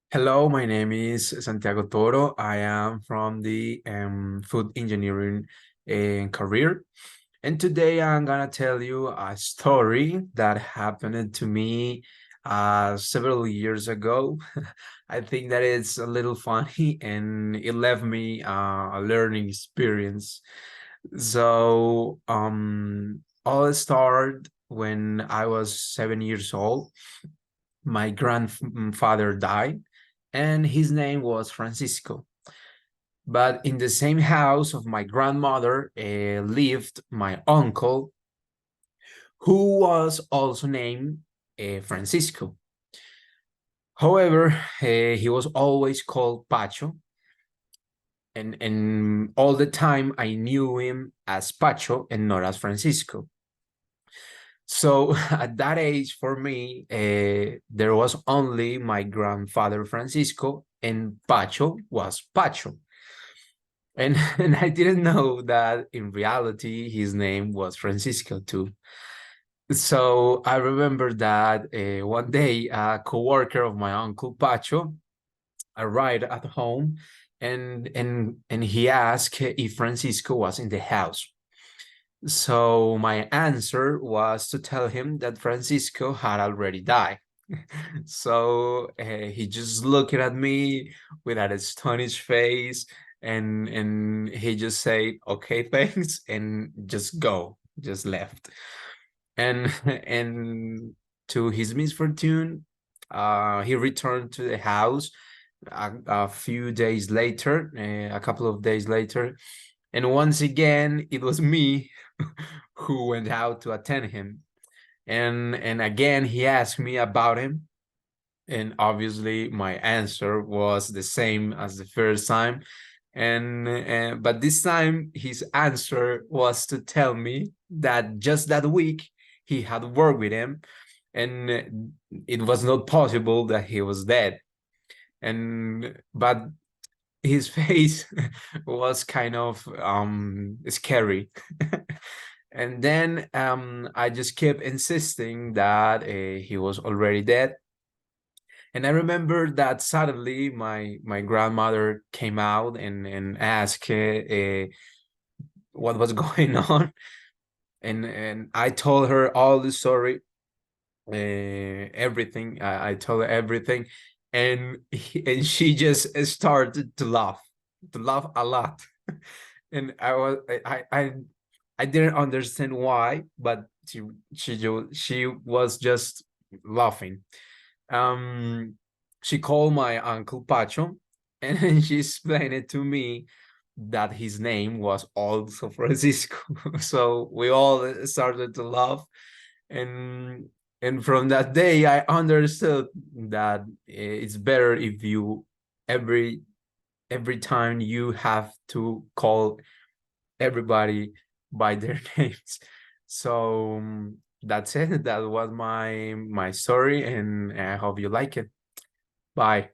Hello, my name is Santiago Toro. I am from the food engineering career. And today I'm gonna tell you a story that happened to me several years ago. I think that it's a little funny and it left me a learning experience. All started when I was 7 years old. My grandfather died and his name was Francisco. But in the same house of my grandmother lived my uncle, who was also named Francisco. However, he was always called Pacho, and all the time I knew him as Pacho and not as Francisco. So at that age, for me, there was only my grandfather Francisco, and Pacho was Pacho. And I didn't know that in reality his name was Francisco too. So I remember that one day a coworker of my uncle Pacho arrived at home, and he asked if Francisco was in the house. So my answer was to tell him that Francisco had already died. So he just looked at me with an astonished face, and he just said, "Okay, thanks," and just left. And and to his misfortune, he returned to the house a few days later, a couple of days later, and once again it was me who went out to attend him. And again he asked me about him, and obviously my answer was the same as the first time. And but this time his answer was to tell me that just that week he had worked with him, and it was not possible that he was dead. And but his face was kind of scary. And then I just kept insisting that he was already dead. And I remember that suddenly my grandmother came out and asked what was going on, and I told her all the story, everything. I told her everything, and she just started to laugh a lot. And I didn't understand why, but she was just laughing. um she called my uncle Pacho, and she explained it to me that his name was also Francisco. So we all started to laugh, and and from that day I understood that it's better if you every every time you have to call everybody by their names. So that's it. That was my story, and I hope you like it. Bye.